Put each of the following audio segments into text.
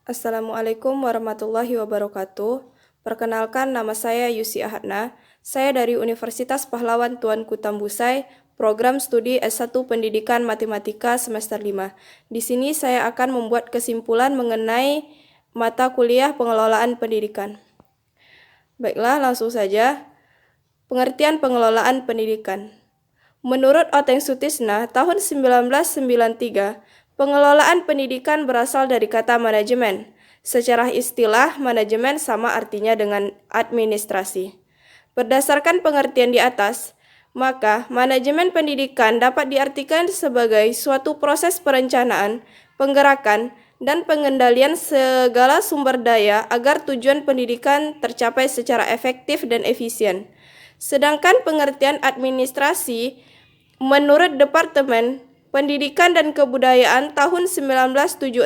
Assalamualaikum warahmatullahi wabarakatuh. Perkenalkan, nama saya Yusi Ahadna. Saya dari Universitas Pahlawan Tuanku Tambusai, program studi S1 Pendidikan Matematika semester 5. Di sini saya akan membuat kesimpulan mengenai mata kuliah pengelolaan pendidikan. Baiklah, langsung saja. Pengertian pengelolaan pendidikan. Menurut Oteng Sutisna, tahun 1993, pengelolaan pendidikan berasal dari kata manajemen. Secara istilah, manajemen sama artinya dengan administrasi. Berdasarkan pengertian di atas, maka manajemen pendidikan dapat diartikan sebagai suatu proses perencanaan, penggerakan, dan pengendalian segala sumber daya agar tujuan pendidikan tercapai secara efektif dan efisien. Sedangkan pengertian administrasi menurut Departemen Pendidikan dan Kebudayaan tahun 1976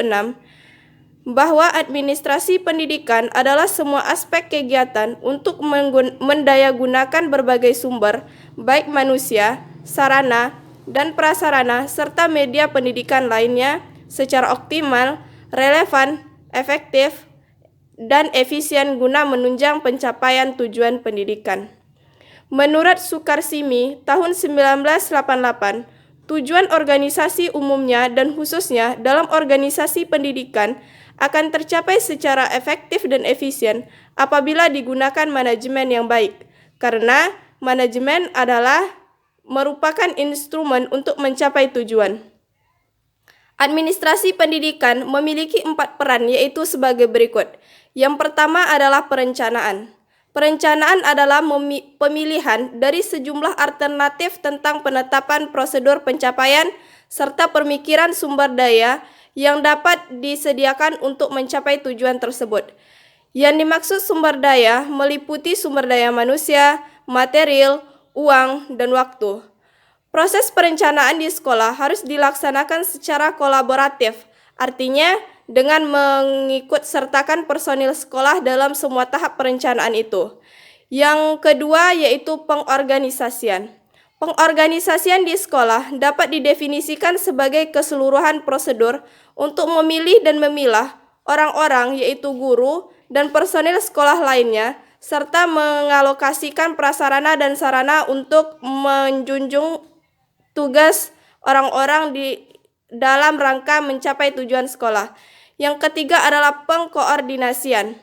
bahwa administrasi pendidikan adalah semua aspek kegiatan untuk mendayagunakan berbagai sumber, baik manusia, sarana, dan prasarana, serta media pendidikan lainnya secara optimal, relevan, efektif, dan efisien guna menunjang pencapaian tujuan pendidikan. Menurut Sukarsimi tahun 1988, tujuan organisasi umumnya dan khususnya dalam organisasi pendidikan akan tercapai secara efektif dan efisien apabila digunakan manajemen yang baik, karena manajemen adalah merupakan instrumen untuk mencapai tujuan. Administrasi pendidikan memiliki 4 peran, yaitu sebagai berikut. Yang pertama adalah perencanaan. Perencanaan adalah pemilihan dari sejumlah alternatif tentang penetapan prosedur pencapaian serta pemikiran sumber daya yang dapat disediakan untuk mencapai tujuan tersebut. Yang dimaksud sumber daya meliputi sumber daya manusia, material, uang, dan waktu. Proses perencanaan di sekolah harus dilaksanakan secara kolaboratif, artinya dengan mengikut sertakan personil sekolah dalam semua tahap perencanaan itu. Yang kedua yaitu pengorganisasian. Pengorganisasian di sekolah dapat didefinisikan sebagai keseluruhan prosedur untuk memilih dan memilah orang-orang yaitu guru dan personil sekolah lainnya, serta mengalokasikan prasarana dan sarana untuk menjunjung tugas orang-orang di dalam rangka mencapai tujuan sekolah. Yang ketiga adalah pengkoordinasian.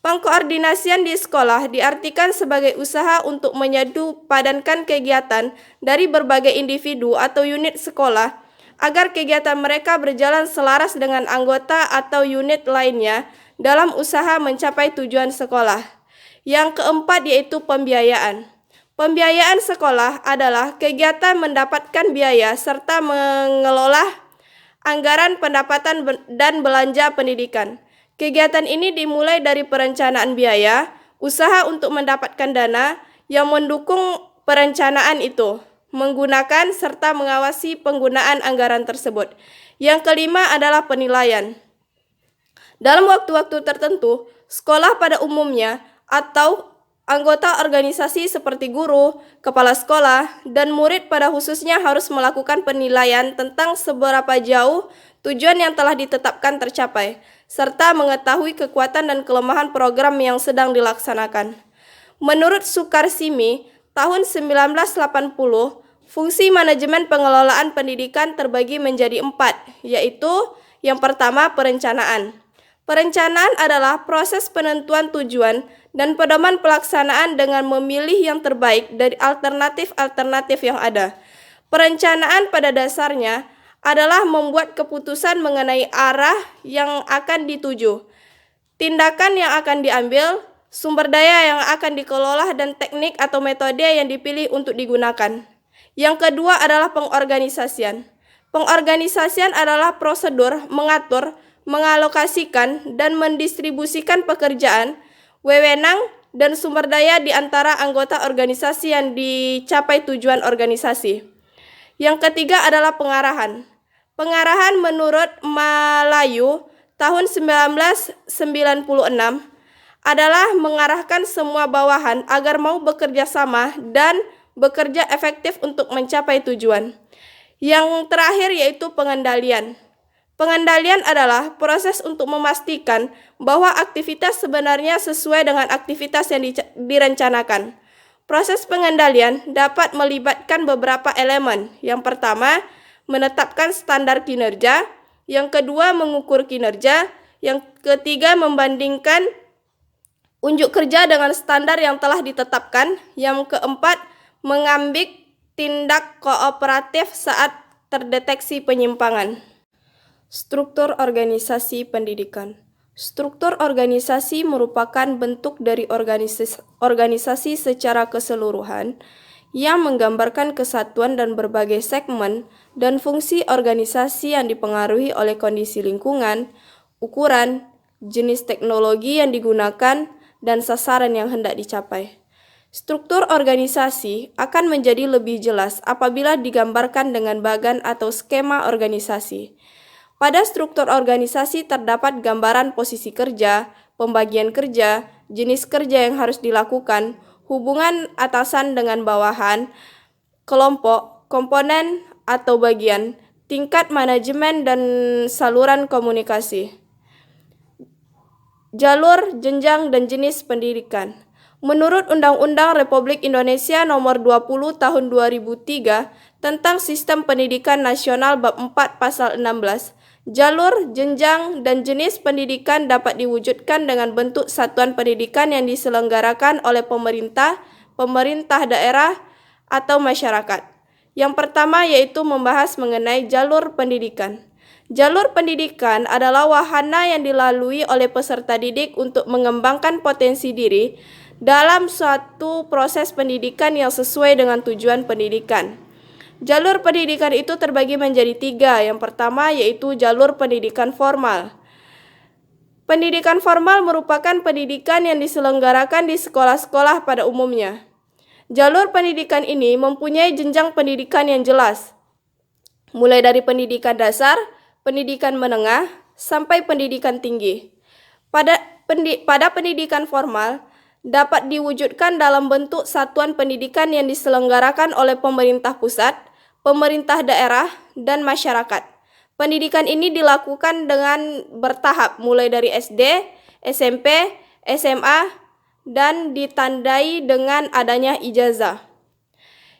Pengkoordinasian di sekolah diartikan sebagai usaha untuk menyadu padankan kegiatan dari berbagai individu atau unit sekolah agar kegiatan mereka berjalan selaras dengan anggota atau unit lainnya dalam usaha mencapai tujuan sekolah. Yang keempat yaitu pembiayaan. Pembiayaan sekolah adalah kegiatan mendapatkan biaya serta mengelola anggaran pendapatan dan belanja pendidikan. Kegiatan ini dimulai dari perencanaan biaya, usaha untuk mendapatkan dana yang mendukung perencanaan itu, menggunakan serta mengawasi penggunaan anggaran tersebut. Yang kelima adalah penilaian. Dalam waktu-waktu tertentu, sekolah pada umumnya atau anggota organisasi seperti guru, kepala sekolah, dan murid pada khususnya harus melakukan penilaian tentang seberapa jauh tujuan yang telah ditetapkan tercapai, serta mengetahui kekuatan dan kelemahan program yang sedang dilaksanakan. Menurut Sukarsimi, tahun 1980, fungsi manajemen pengelolaan pendidikan terbagi menjadi 4, yaitu yang pertama perencanaan. Perencanaan adalah proses penentuan tujuan dan pedoman pelaksanaan dengan memilih yang terbaik dari alternatif-alternatif yang ada. Perencanaan pada dasarnya adalah membuat keputusan mengenai arah yang akan dituju, tindakan yang akan diambil, sumber daya yang akan dikelola, dan teknik atau metode yang dipilih untuk digunakan. Yang kedua adalah pengorganisasian. Pengorganisasian adalah prosedur mengatur, mengalokasikan, dan mendistribusikan pekerjaan, wewenang, dan sumber daya di antara anggota organisasi yang dicapai tujuan organisasi. Yang ketiga adalah pengarahan. Pengarahan menurut Malayu tahun 1996 adalah mengarahkan semua bawahan agar mau bekerja sama dan bekerja efektif untuk mencapai tujuan. Yang terakhir yaitu pengendalian. Pengendalian adalah proses untuk memastikan bahwa aktivitas sebenarnya sesuai dengan aktivitas yang direncanakan. Proses pengendalian dapat melibatkan beberapa elemen. Yang pertama, menetapkan standar kinerja. Yang kedua, mengukur kinerja. Yang ketiga, membandingkan unjuk kerja dengan standar yang telah ditetapkan. Yang keempat, mengambil tindak kooperatif saat terdeteksi penyimpangan. Struktur organisasi pendidikan. Struktur organisasi merupakan bentuk dari organisasi secara keseluruhan yang menggambarkan kesatuan dan berbagai segmen dan fungsi organisasi yang dipengaruhi oleh kondisi lingkungan, ukuran, jenis teknologi yang digunakan, dan sasaran yang hendak dicapai. Struktur organisasi akan menjadi lebih jelas apabila digambarkan dengan bagan atau skema organisasi. Pada struktur organisasi terdapat gambaran posisi kerja, pembagian kerja, jenis kerja yang harus dilakukan, hubungan atasan dengan bawahan, kelompok, komponen atau bagian, tingkat manajemen dan saluran komunikasi. Jalur, jenjang, dan jenis pendidikan. Menurut Undang-Undang Republik Indonesia Nomor 20 Tahun 2003 tentang Sistem Pendidikan Nasional Bab 4 Pasal 16, jalur, jenjang, dan jenis pendidikan dapat diwujudkan dengan bentuk satuan pendidikan yang diselenggarakan oleh pemerintah, pemerintah daerah, atau masyarakat. Yang pertama yaitu membahas mengenai jalur pendidikan. Jalur pendidikan adalah wahana yang dilalui oleh peserta didik untuk mengembangkan potensi diri dalam suatu proses pendidikan yang sesuai dengan tujuan pendidikan. Jalur pendidikan itu terbagi menjadi 3. Yang pertama yaitu jalur pendidikan formal. Pendidikan formal merupakan pendidikan yang diselenggarakan di sekolah-sekolah pada umumnya. Jalur pendidikan ini mempunyai jenjang pendidikan yang jelas, mulai dari pendidikan dasar, pendidikan menengah, sampai pendidikan tinggi. Pada pendidikan formal, dapat diwujudkan dalam bentuk satuan pendidikan yang diselenggarakan oleh pemerintah pusat, pemerintah daerah, dan masyarakat. Pendidikan ini dilakukan dengan bertahap mulai dari SD, SMP, SMA, dan ditandai dengan adanya ijazah.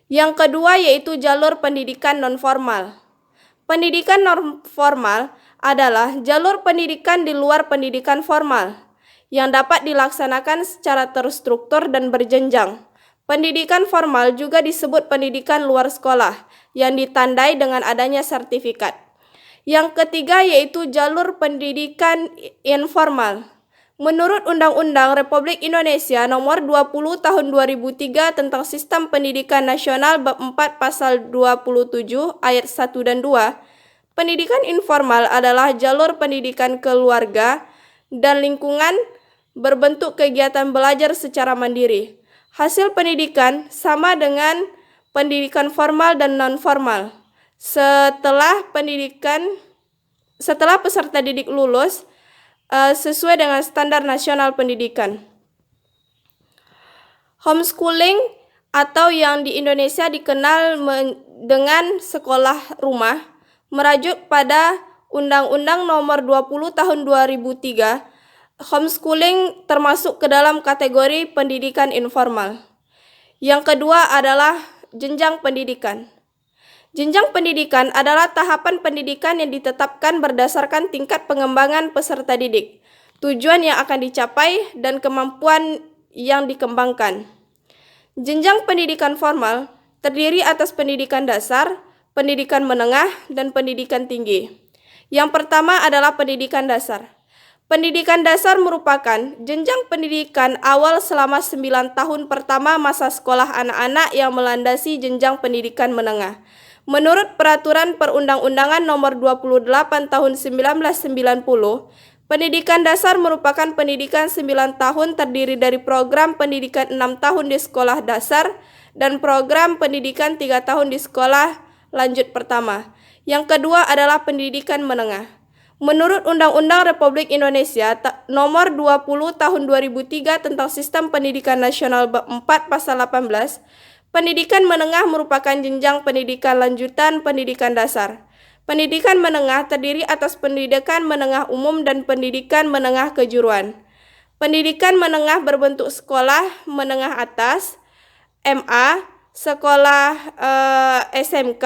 Yang kedua yaitu jalur pendidikan non-formal. Pendidikan non-formal adalah jalur pendidikan di luar pendidikan formal yang dapat dilaksanakan secara terstruktur dan berjenjang. Pendidikan formal juga disebut pendidikan luar sekolah yang ditandai dengan adanya sertifikat. Yang ketiga yaitu jalur pendidikan informal. Menurut Undang-Undang Republik Indonesia Nomor 20 Tahun 2003 tentang Sistem Pendidikan Nasional Bab 4 Pasal 27 Ayat 1 dan 2, pendidikan informal adalah jalur pendidikan keluarga dan lingkungan berbentuk kegiatan belajar secara mandiri. Hasil pendidikan sama dengan pendidikan formal dan non-formal. Setelah peserta didik lulus sesuai dengan standar nasional pendidikan. Homeschooling atau yang di Indonesia dikenal dengan sekolah rumah merujuk pada Undang-Undang Nomor 20 Tahun 2003. Homeschooling termasuk ke dalam kategori pendidikan informal. Yang kedua adalah jenjang pendidikan. Jenjang pendidikan adalah tahapan pendidikan yang ditetapkan berdasarkan tingkat pengembangan peserta didik, tujuan yang akan dicapai, dan kemampuan yang dikembangkan. Jenjang pendidikan formal terdiri atas pendidikan dasar, pendidikan menengah, dan pendidikan tinggi. Yang pertama adalah pendidikan dasar. Pendidikan dasar merupakan jenjang pendidikan awal selama 9 tahun pertama masa sekolah anak-anak yang melandasi jenjang pendidikan menengah. Menurut Peraturan Perundang-undangan Nomor 28 Tahun 1990, pendidikan dasar merupakan pendidikan 9 tahun terdiri dari program pendidikan 6 tahun di sekolah dasar dan program pendidikan 3 tahun di sekolah lanjut pertama. Yang kedua adalah pendidikan menengah. Menurut Undang-Undang Republik Indonesia Nomor 20 Tahun 2003 tentang Sistem Pendidikan Nasional Bab 4 Pasal 18, pendidikan menengah merupakan jenjang pendidikan lanjutan pendidikan dasar. Pendidikan menengah terdiri atas pendidikan menengah umum dan pendidikan menengah kejuruan. Pendidikan menengah berbentuk sekolah menengah atas, MA, sekolah SMK,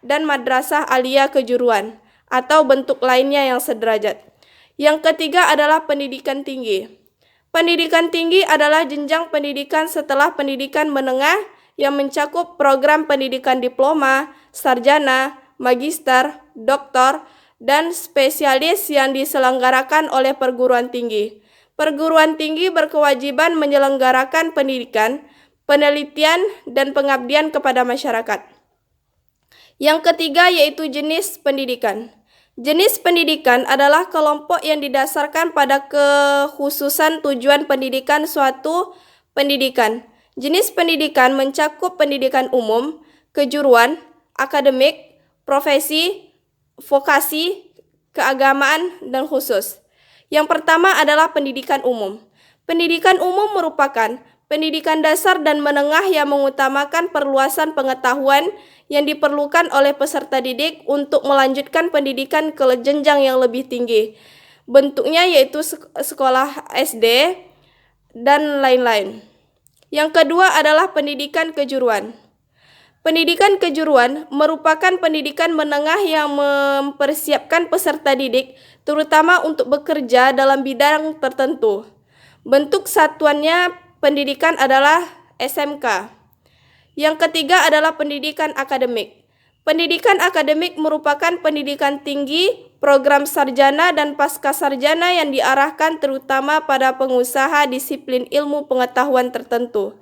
dan madrasah aliyah kejuruan, atau bentuk lainnya yang sederajat. Yang ketiga adalah pendidikan tinggi. Pendidikan tinggi adalah jenjang pendidikan setelah pendidikan menengah yang mencakup program pendidikan diploma, sarjana, magister, doktor, dan spesialis yang diselenggarakan oleh perguruan tinggi. Perguruan tinggi berkewajiban menyelenggarakan pendidikan, penelitian, dan pengabdian kepada masyarakat. Yang ketiga yaitu jenis pendidikan. Jenis pendidikan adalah kelompok yang didasarkan pada kekhususan tujuan pendidikan suatu pendidikan. Jenis pendidikan mencakup pendidikan umum, kejuruan, akademik, profesi, vokasi, keagamaan, dan khusus. Yang pertama adalah pendidikan umum. Pendidikan umum merupakan pendidikan dasar dan menengah yang mengutamakan perluasan pengetahuan yang diperlukan oleh peserta didik untuk melanjutkan pendidikan ke jenjang yang lebih tinggi. Bentuknya yaitu sekolah SD dan lain-lain. Yang kedua adalah pendidikan kejuruan. Pendidikan kejuruan merupakan pendidikan menengah yang mempersiapkan peserta didik terutama untuk bekerja dalam bidang tertentu. Bentuk satuannya pendidikan adalah SMK. Yang ketiga adalah pendidikan akademik. Pendidikan akademik merupakan pendidikan tinggi, program sarjana dan pascasarjana yang diarahkan terutama pada pengusaha disiplin ilmu pengetahuan tertentu.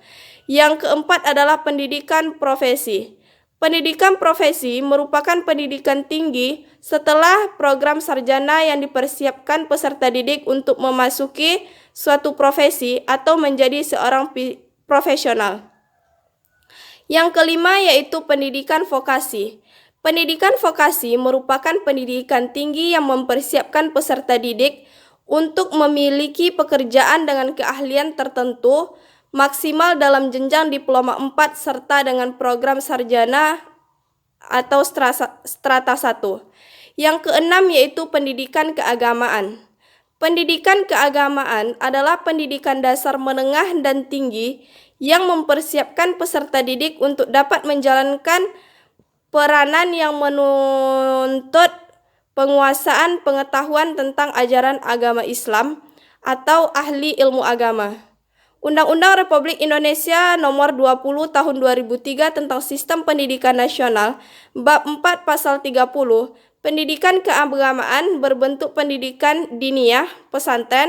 Yang keempat adalah pendidikan profesi. Pendidikan profesi merupakan pendidikan tinggi setelah program sarjana yang dipersiapkan peserta didik untuk memasuki suatu profesi atau menjadi seorang profesional. Yang kelima yaitu pendidikan vokasi. Pendidikan vokasi merupakan pendidikan tinggi yang mempersiapkan peserta didik untuk memiliki pekerjaan dengan keahlian tertentu maksimal dalam jenjang diploma 4 serta dengan program sarjana atau strata 1. Yang keenam yaitu pendidikan keagamaan. Pendidikan keagamaan adalah pendidikan dasar menengah dan tinggi yang mempersiapkan peserta didik untuk dapat menjalankan peranan yang menuntut penguasaan pengetahuan tentang ajaran agama Islam atau ahli ilmu agama. Undang-Undang Republik Indonesia Nomor 20 Tahun 2003 tentang Sistem Pendidikan Nasional, Bab 4 Pasal 30, pendidikan keagamaan berbentuk pendidikan diniyah, pesantren,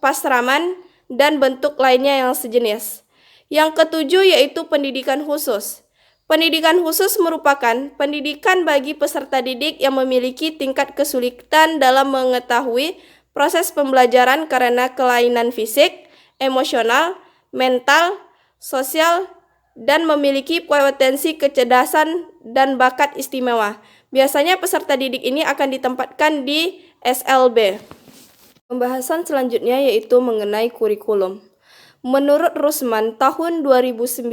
pasraman, dan bentuk lainnya yang sejenis. Yang ketujuh yaitu pendidikan khusus. Pendidikan khusus merupakan pendidikan bagi peserta didik yang memiliki tingkat kesulitan dalam mengetahui proses pembelajaran karena kelainan fisik, emosional, mental, sosial, dan memiliki potensi kecerdasan dan bakat istimewa. Biasanya peserta didik ini akan ditempatkan di SLB. Pembahasan selanjutnya yaitu mengenai kurikulum. Menurut Rusman tahun 2009,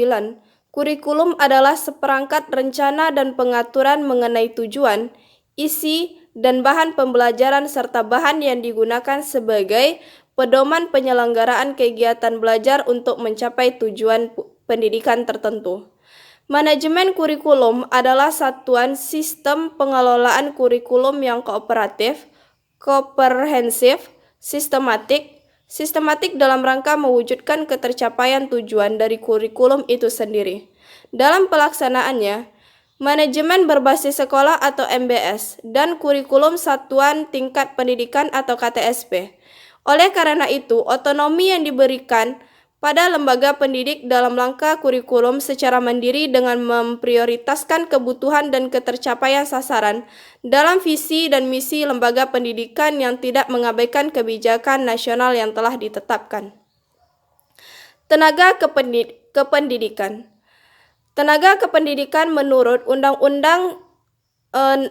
kurikulum adalah seperangkat rencana dan pengaturan mengenai tujuan, isi, dan bahan pembelajaran serta bahan yang digunakan sebagai pedoman penyelenggaraan kegiatan belajar untuk mencapai tujuan pendidikan tertentu. Manajemen kurikulum adalah satuan sistem pengelolaan kurikulum yang kooperatif, komprehensif, sistematik dalam rangka mewujudkan ketercapaian tujuan dari kurikulum itu sendiri. Dalam pelaksanaannya, manajemen berbasis sekolah atau MBS dan kurikulum satuan tingkat pendidikan atau KTSP. Oleh karena itu, otonomi yang diberikan pada lembaga pendidik dalam rangka kurikulum secara mandiri dengan memprioritaskan kebutuhan dan ketercapaian sasaran dalam visi dan misi lembaga pendidikan yang tidak mengabaikan kebijakan nasional yang telah ditetapkan. Tenaga kependidikan. Tenaga kependidikan menurut Undang-Undang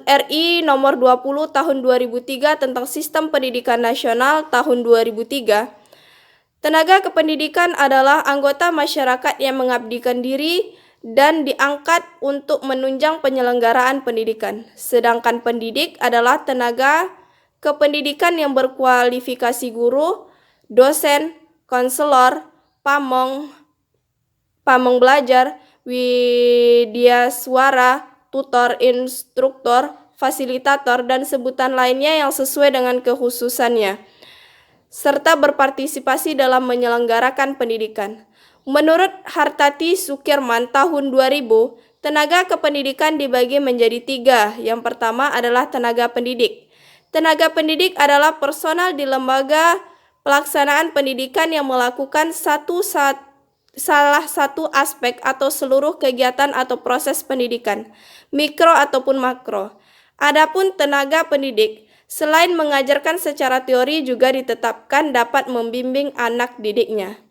RI Nomor 20 Tahun 2003 tentang Sistem Pendidikan Nasional tahun 2003, tenaga kependidikan adalah anggota masyarakat yang mengabdikan diri dan diangkat untuk menunjang penyelenggaraan pendidikan. Sedangkan pendidik adalah tenaga kependidikan yang berkualifikasi guru, dosen, konselor, pamong belajar, widyaswara, tutor, instruktur, fasilitator, dan sebutan lainnya yang sesuai dengan kekhususannya, serta berpartisipasi dalam menyelenggarakan pendidikan. Menurut Hartati Sukirman tahun 2000, tenaga kependidikan dibagi menjadi 3. Yang pertama adalah tenaga pendidik. Tenaga pendidik adalah personal di lembaga pelaksanaan pendidikan yang melakukan salah satu aspek atau seluruh kegiatan atau proses pendidikan, mikro ataupun makro. Adapun tenaga pendidik, selain mengajarkan secara teori juga ditetapkan dapat membimbing anak didiknya.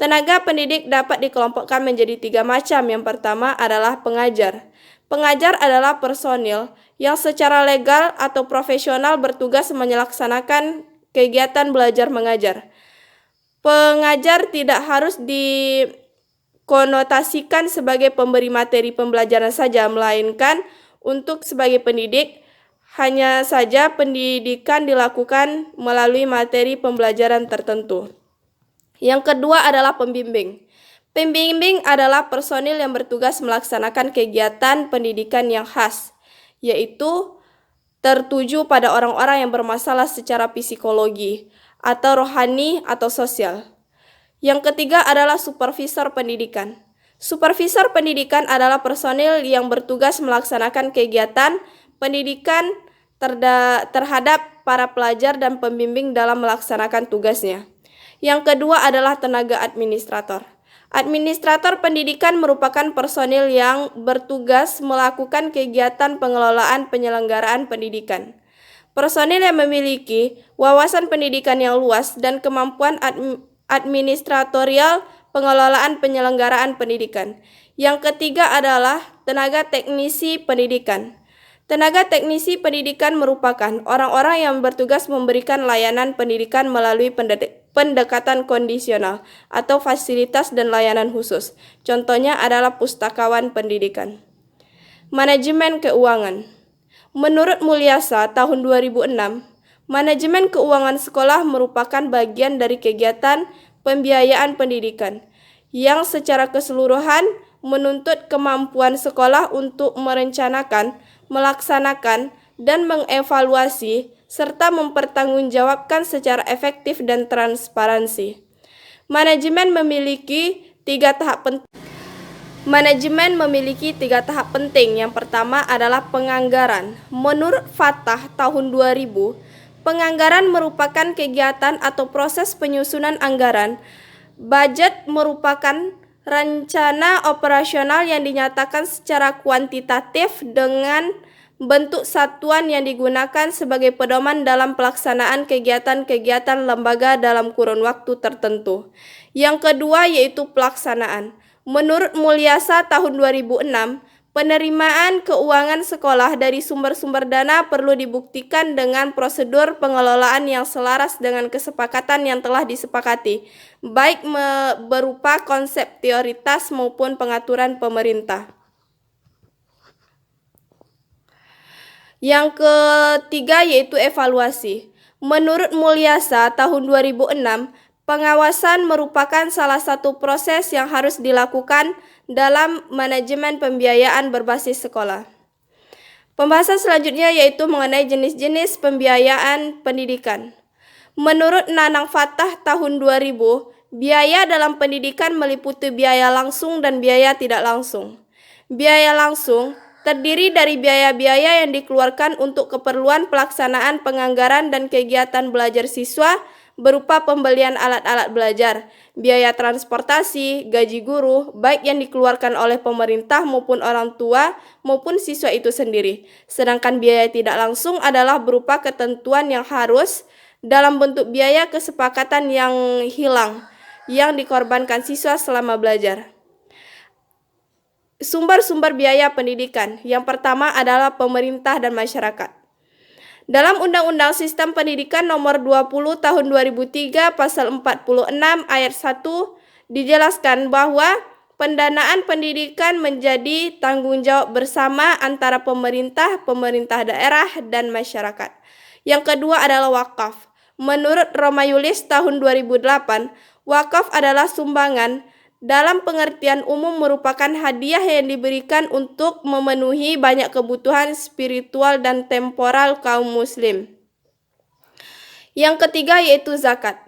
Tenaga pendidik dapat dikelompokkan menjadi 3 macam. Yang pertama adalah pengajar. Pengajar adalah personil yang secara legal atau profesional bertugas melaksanakan kegiatan belajar mengajar. Pengajar tidak harus dikonotasikan sebagai pemberi materi pembelajaran saja, melainkan untuk sebagai pendidik. Hanya saja pendidikan dilakukan melalui materi pembelajaran tertentu. Yang kedua adalah pembimbing. Pembimbing adalah personil yang bertugas melaksanakan kegiatan pendidikan yang khas, yaitu tertuju pada orang-orang yang bermasalah secara psikologi atau rohani atau sosial. Yang ketiga adalah supervisor pendidikan. Supervisor pendidikan adalah personil yang bertugas melaksanakan kegiatan pendidikan terhadap para pelajar dan pembimbing dalam melaksanakan tugasnya. Yang kedua adalah tenaga administrator. Administrator pendidikan merupakan personil yang bertugas melakukan kegiatan pengelolaan penyelenggaraan pendidikan. Personil yang memiliki wawasan pendidikan yang luas dan kemampuan administratorial pengelolaan penyelenggaraan pendidikan. Yang ketiga adalah tenaga teknisi pendidikan. Tenaga teknisi pendidikan merupakan orang-orang yang bertugas memberikan layanan pendidikan melalui pendekatan kondisional atau fasilitas dan layanan khusus. Contohnya adalah pustakawan pendidikan. Manajemen keuangan. Menurut Mulyasa tahun 2006, manajemen keuangan sekolah merupakan bagian dari kegiatan pembiayaan pendidikan yang secara keseluruhan menuntut kemampuan sekolah untuk merencanakan, melaksanakan, dan mengevaluasi serta mempertanggungjawabkan secara efektif dan transparansi. Manajemen memiliki 3 tahap penting. Yang pertama adalah penganggaran. Menurut Fatah tahun 2000, penganggaran merupakan kegiatan atau proses penyusunan anggaran. Budget merupakan rencana operasional yang dinyatakan secara kuantitatif dengan bentuk satuan yang digunakan sebagai pedoman dalam pelaksanaan kegiatan-kegiatan lembaga dalam kurun waktu tertentu. Yang kedua yaitu pelaksanaan. Menurut Mulyasa tahun 2006, penerimaan keuangan sekolah dari sumber-sumber dana perlu dibuktikan dengan prosedur pengelolaan yang selaras dengan kesepakatan yang telah disepakati, baik berupa konsep prioritas maupun pengaturan pemerintah. Yang ketiga yaitu evaluasi. Menurut Mulyasa tahun 2006, pengawasan merupakan salah satu proses yang harus dilakukan dalam manajemen pembiayaan berbasis sekolah. Pembahasan selanjutnya yaitu mengenai jenis-jenis pembiayaan pendidikan. Menurut Nanang Fatah tahun 2000, biaya dalam pendidikan meliputi biaya langsung dan biaya tidak langsung. Biaya langsung terdiri dari biaya-biaya yang dikeluarkan untuk keperluan pelaksanaan penganggaran dan kegiatan belajar siswa berupa pembelian alat-alat belajar, biaya transportasi, gaji guru, baik yang dikeluarkan oleh pemerintah maupun orang tua maupun siswa itu sendiri. Sedangkan biaya tidak langsung adalah berupa ketentuan yang harus dalam bentuk biaya kesepakatan yang hilang yang dikorbankan siswa selama belajar. Sumber-sumber biaya pendidikan. Yang pertama adalah pemerintah dan masyarakat. Dalam Undang-Undang Sistem Pendidikan Nomor 20 Tahun 2003 Pasal 46 Ayat 1 dijelaskan bahwa pendanaan pendidikan menjadi tanggung jawab bersama antara pemerintah, pemerintah daerah, dan masyarakat. Yang kedua adalah wakaf. Menurut Roma Yulis tahun 2008, wakaf adalah sumbangan dalam pengertian umum merupakan hadiah yang diberikan untuk memenuhi banyak kebutuhan spiritual dan temporal kaum muslim. Yang ketiga yaitu zakat.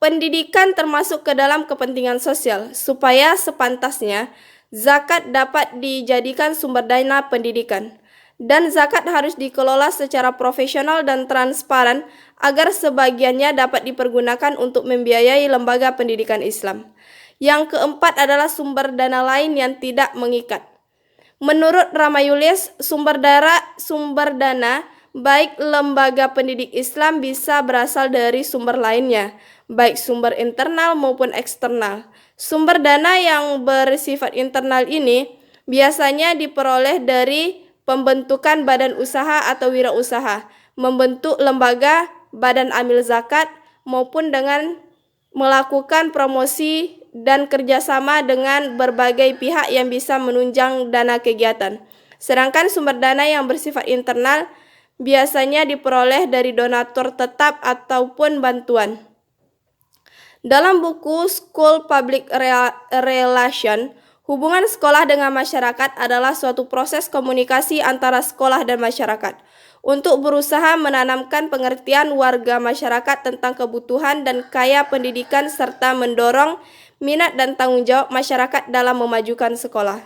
Pendidikan termasuk ke dalam kepentingan sosial, supaya sepantasnya zakat dapat dijadikan sumber dana pendidikan. Dan zakat harus dikelola secara profesional dan transparan agar sebagiannya dapat dipergunakan untuk membiayai lembaga pendidikan Islam. Yang keempat adalah sumber dana lain yang tidak mengikat. Menurut Ramayulis, sumber dana baik lembaga pendidik Islam bisa berasal dari sumber lainnya, baik sumber internal maupun eksternal. Sumber dana yang bersifat internal ini biasanya diperoleh dari pembentukan badan usaha atau wirausaha, membentuk lembaga badan amil zakat, maupun dengan melakukan promosi dan kerjasama dengan berbagai pihak yang bisa menunjang dana kegiatan. Sedangkan sumber dana yang bersifat internal biasanya diperoleh dari donatur tetap ataupun bantuan. Dalam buku School Public Relation, hubungan sekolah dengan masyarakat adalah suatu proses komunikasi antara sekolah dan masyarakat untuk berusaha menanamkan pengertian warga masyarakat tentang kebutuhan dan kaya pendidikan serta mendorong minat dan tanggung jawab masyarakat dalam memajukan sekolah.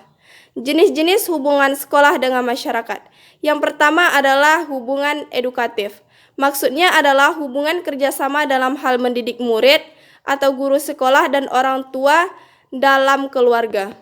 Jenis-jenis hubungan sekolah dengan masyarakat. Yang pertama adalah hubungan edukatif. Maksudnya adalah hubungan kerjasama dalam hal mendidik murid atau guru sekolah dan orang tua dalam keluarga.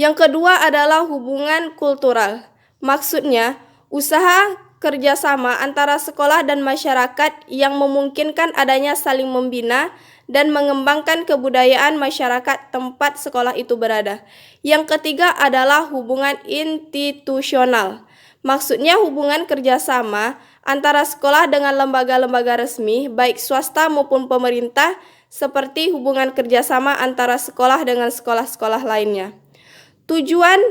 Yang kedua adalah hubungan kultural. Maksudnya, usaha kerjasama antara sekolah dan masyarakat yang memungkinkan adanya saling membina dan mengembangkan kebudayaan masyarakat tempat sekolah itu berada. Yang ketiga adalah hubungan institusional. Maksudnya hubungan kerjasama antara sekolah dengan lembaga-lembaga resmi, baik swasta maupun pemerintah, seperti hubungan kerjasama antara sekolah dengan sekolah-sekolah lainnya. Tujuan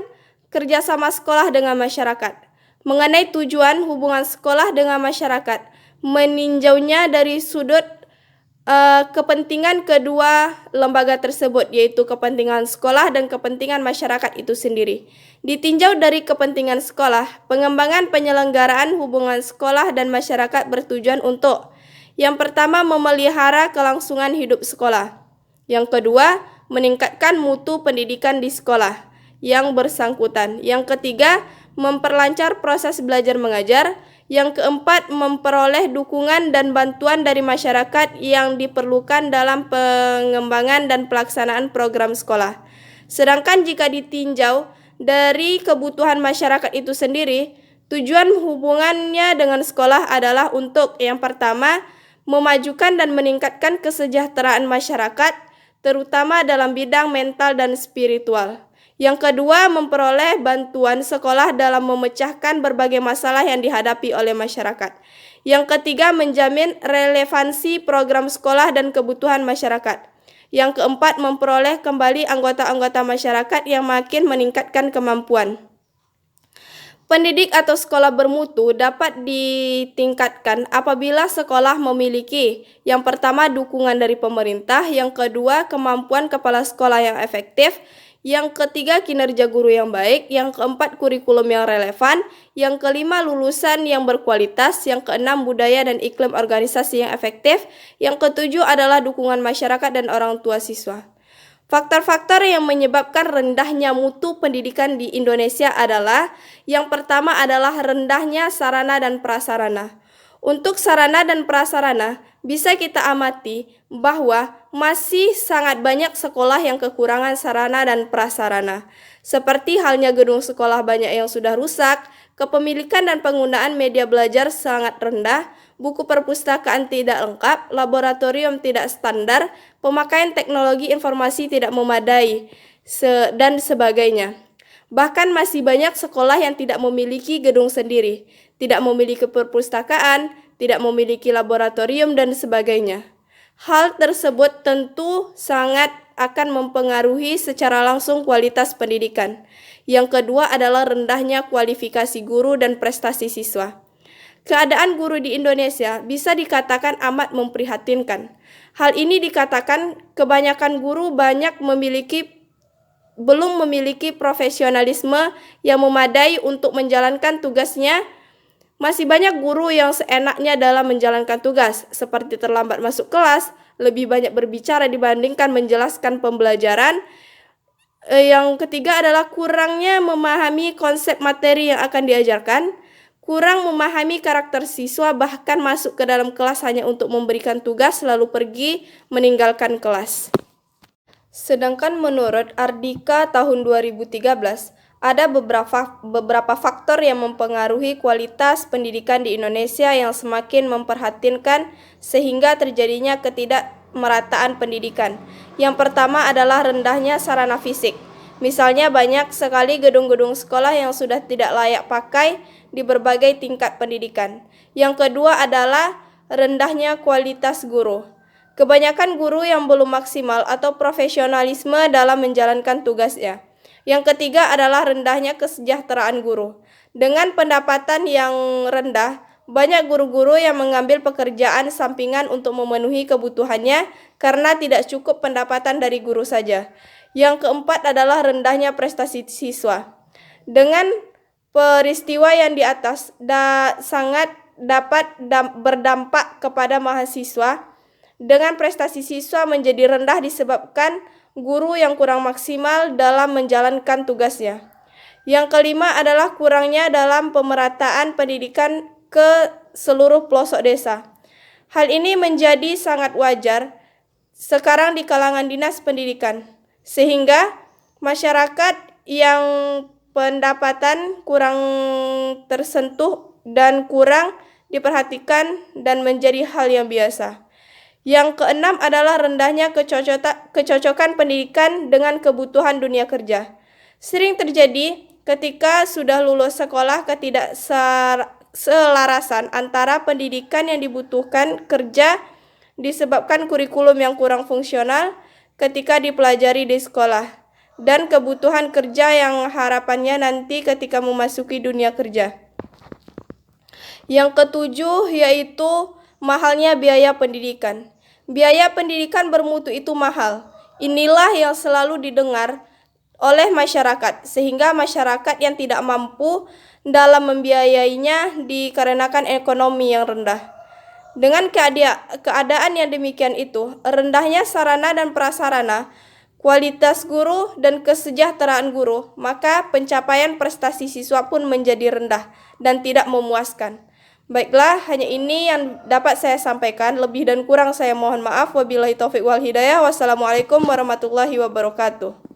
kerjasama sekolah dengan masyarakat. Mengenai tujuan hubungan sekolah dengan masyarakat, meninjaunya dari sudut kepentingan kedua lembaga tersebut, yaitu kepentingan sekolah dan kepentingan masyarakat itu sendiri. Ditinjau dari kepentingan sekolah, pengembangan penyelenggaraan hubungan sekolah dan masyarakat bertujuan untuk yang pertama, memelihara kelangsungan hidup sekolah. Yang kedua, meningkatkan mutu pendidikan di sekolah yang bersangkutan. Yang ketiga, memperlancar proses belajar mengajar. Yang keempat, memperoleh dukungan dan bantuan dari masyarakat yang diperlukan dalam pengembangan dan pelaksanaan program sekolah. Sedangkan jika ditinjau dari kebutuhan masyarakat itu sendiri, tujuan hubungannya dengan sekolah adalah untuk yang pertama, memajukan dan meningkatkan kesejahteraan masyarakat, terutama dalam bidang mental dan spiritual. Yang kedua, memperoleh bantuan sekolah dalam memecahkan berbagai masalah yang dihadapi oleh masyarakat. Yang ketiga, menjamin relevansi program sekolah dan kebutuhan masyarakat. Yang keempat, memperoleh kembali anggota-anggota masyarakat yang makin meningkatkan kemampuan. Pendidik atau sekolah bermutu dapat ditingkatkan apabila sekolah memiliki yang pertama dukungan dari pemerintah, yang kedua kemampuan kepala sekolah yang efektif, yang ketiga kinerja guru yang baik, yang keempat kurikulum yang relevan, yang kelima lulusan yang berkualitas, yang keenam budaya dan iklim organisasi yang efektif, yang ketujuh adalah dukungan masyarakat dan orang tua siswa. Faktor-faktor yang menyebabkan rendahnya mutu pendidikan di Indonesia adalah yang pertama adalah rendahnya sarana dan prasarana. Untuk sarana dan prasarana, bisa kita amati bahwa masih sangat banyak sekolah yang kekurangan sarana dan prasarana. Seperti halnya gedung sekolah banyak yang sudah rusak, kepemilikan dan penggunaan media belajar sangat rendah, buku perpustakaan tidak lengkap, laboratorium tidak standar, pemakaian teknologi informasi tidak memadai, dan sebagainya. Bahkan masih banyak sekolah yang tidak memiliki gedung sendiri, tidak memiliki perpustakaan, tidak memiliki laboratorium, dan sebagainya. Hal tersebut tentu sangat akan mempengaruhi secara langsung kualitas pendidikan. Yang kedua adalah rendahnya kualifikasi guru dan prestasi siswa. Keadaan guru di Indonesia bisa dikatakan amat memprihatinkan. Hal ini dikatakan kebanyakan guru belum memiliki profesionalisme yang memadai untuk menjalankan tugasnya. Masih banyak guru yang seenaknya dalam menjalankan tugas, seperti terlambat masuk kelas, lebih banyak berbicara dibandingkan menjelaskan pembelajaran. Yang ketiga adalah kurangnya memahami konsep materi yang akan diajarkan, kurang memahami karakter siswa, bahkan masuk ke dalam kelas hanya untuk memberikan tugas lalu pergi meninggalkan kelas. Sedangkan menurut Ardika tahun 2013, ada beberapa faktor yang mempengaruhi kualitas pendidikan di Indonesia yang semakin memprihatinkan sehingga terjadinya ketidakmerataan pendidikan. Yang pertama adalah rendahnya sarana fisik. Misalnya banyak sekali gedung-gedung sekolah yang sudah tidak layak pakai di berbagai tingkat pendidikan. Yang kedua adalah rendahnya kualitas guru. Kebanyakan guru yang belum maksimal atau profesionalisme dalam menjalankan tugasnya. Yang ketiga adalah rendahnya kesejahteraan guru. Dengan pendapatan yang rendah, banyak guru-guru yang mengambil pekerjaan sampingan untuk memenuhi kebutuhannya karena tidak cukup pendapatan dari guru saja. Yang keempat adalah rendahnya prestasi siswa. Dengan peristiwa yang di atas sangat dapat berdampak kepada mahasiswa. Dengan prestasi siswa menjadi rendah disebabkan guru yang kurang maksimal dalam menjalankan tugasnya. Yang kelima adalah kurangnya dalam pemerataan pendidikan ke seluruh pelosok desa. Hal ini menjadi sangat wajar sekarang di kalangan dinas pendidikan, sehingga masyarakat yang pendapatan kurang tersentuh dan kurang diperhatikan dan menjadi hal yang biasa. Yang keenam adalah rendahnya kecocokan pendidikan dengan kebutuhan dunia kerja. Sering terjadi ketika sudah lulus sekolah ketidakselarasan antara pendidikan yang dibutuhkan kerja disebabkan kurikulum yang kurang fungsional ketika dipelajari di sekolah dan kebutuhan kerja yang harapannya nanti ketika memasuki dunia kerja. Yang ketujuh yaitu mahalnya biaya pendidikan. Biaya pendidikan bermutu itu mahal. Inilah yang selalu didengar oleh masyarakat, sehingga masyarakat yang tidak mampu dalam membiayainya dikarenakan ekonomi yang rendah. Dengan keadaan yang demikian itu, rendahnya sarana dan prasarana, kualitas guru, dan kesejahteraan guru, maka pencapaian prestasi siswa pun menjadi rendah dan tidak memuaskan. Baiklah, hanya ini yang dapat saya sampaikan. Lebih dan kurang saya mohon maaf. Wabillahi taufiq wal hidayah. Wassalamualaikum warahmatullahi wabarakatuh.